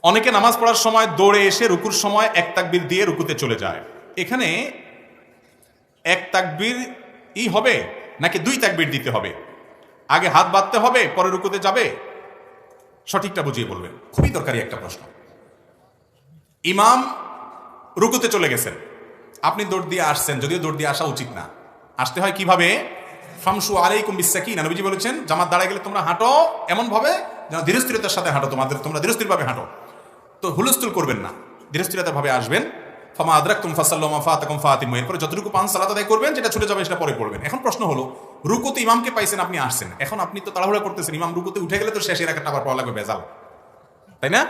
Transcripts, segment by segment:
অনেকে নামাজ পড়ার সময় দৌড়ে এসে রুকুর সময় এক তাকবীর দিয়ে রুকুতে চলে যায়। এখানে এক তাকবীর হবে নাকি দুই তাকবীর দিতে হবে? আগে হাত বাঁধতে হবে পরে রুকুতে যাবে? সঠিকটা বুঝিয়ে বলবেন। খুবই দরকারি একটা প্রশ্ন। ইমাম রুকুতে চলে গেছেন, আপনি দৌড় দিয়ে আসছেন, যদিও দৌড় দিয়ে আসা উচিত না। আসতে হয় কিভাবে? ফামশু আলাইকুম বিসাকিনা। নবীজি বলেছেন জামাত দাঁড়ায় গেলে তোমরা হাঁটো এমন ভাবে যেন ধীরস্থিরতার সাথে হাঁটো, তোমরা ধীরস্থিরভাবে হাঁটো। তো হুলস্থুল করবেন না, ধীরস্থিরতা ভাবে আসবেন। ফামা আদরাকতুম ফাসাল্লু মা ফাতাকুম ফাতিমু। এরপরে যতটুকু পান সালাত আদায় করবেন, যেটা ছুটে যাবে সেটা পরে পড়বেন। এখন প্রশ্ন হলো, রুকুতে ইমামকে পাইছেন, আপনি আসছেন, এখন আপনি তো তাড়াহুড়া করতেছেন, ইমাম রুকুতে উঠে গেলে তো শেষের একটা আবার পড়া লাগবে ভেজাল, তাই না?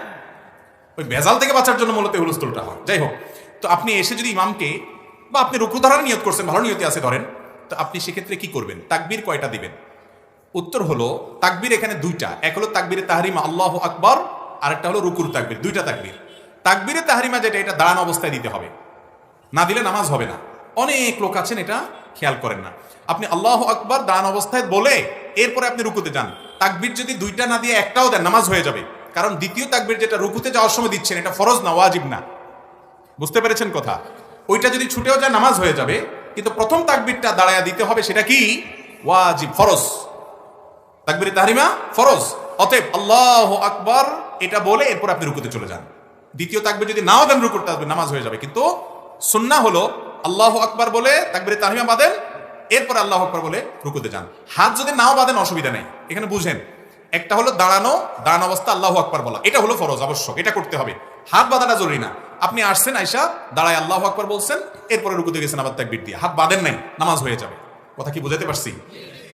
ওই ভেজাল থেকে বাঁচার জন্য মূলত হুলস্থুলটা হয়। যাই হোক, তো আপনি এসে যদি ইমামকে, বা আপনি রুকু ধরার নিয়ত করছেন, ভালো নিয়তে আছে ধরেন, তো আপনি সেক্ষেত্রে কি করবেন? তাকবীর কয়টা দিবেন? উত্তর হলো তাকবীর এখানে দুইটা। এক হলো তাকবীরে তাহরিমা আল্লাহু আকবার, আরেকটা হলো রুকুর তাকবীর। দুইটা তাকবীর। তাকবীরে তাহরিমা যেটা, এটা দাঁড়ানো অবস্থায় দিতে হবে, না দিলে নামাজ হবে না। অনেক লোক আছেন এটা খেয়াল করেন না। আপনি আল্লাহু আকবার দাঁড়ানো অবস্থায় বলে এরপরে আপনি রুকুতে যান। তাকবীর যদি দুইটা না দিয়ে একটাও দেন, নামাজ হয়ে যাবে। কারণ দ্বিতীয় তাকবীর যেটা রুকুতে যাওয়ার সময় দিচ্ছেন, এটা ফরজ না, ওয়াজিব না। বুঝতে পেরেছেন কথা? ওইটা যদি ছুটেও যায় নামাজ হয়ে যাবে, কিন্তু প্রথম তাকবীরটা দাঁড়ায়া দিতে হবে, সেটা কি? ওয়াজিব, ফরজ। তাকবীরে তাহরিমা ফরজ। অতএব আল্লাহু আকবার এটা বলে এরপর আপনি রুকুতে চলে যান। দ্বিতীয় তাকবীর যদি নাও দেন রুকুতে আসবে, নামাজ হয়ে যাবে। কিন্তু সুন্নাহ হলো আল্লাহু আকবার বলে তাকবীরে তাহরিমা বাঁধেন, এরপর আল্লাহু আকবার বলে রুকুতে যান। হাত যদি নাও বাঁধেন অসুবিধা নেই। এখানে বুঝেন, একটা হলো দাঁড়ানো অবস্থা আল্লাহু আকবার বলা, এটা হলো ফরজ, আবশ্যক, এটা করতে হবে। হাত বাঁধাটা জরুরি না। আপনি আসছেন, আয়সা দাঁড়ায় আল্লাহু আকবার বলছেন, এরপরে রুকুতে গেছেন আবার তাকবীর দিয়ে, হাত বাঁধেন নাই, নামাজ হয়ে যাবে। কথা কি বুঝাতে পারছি?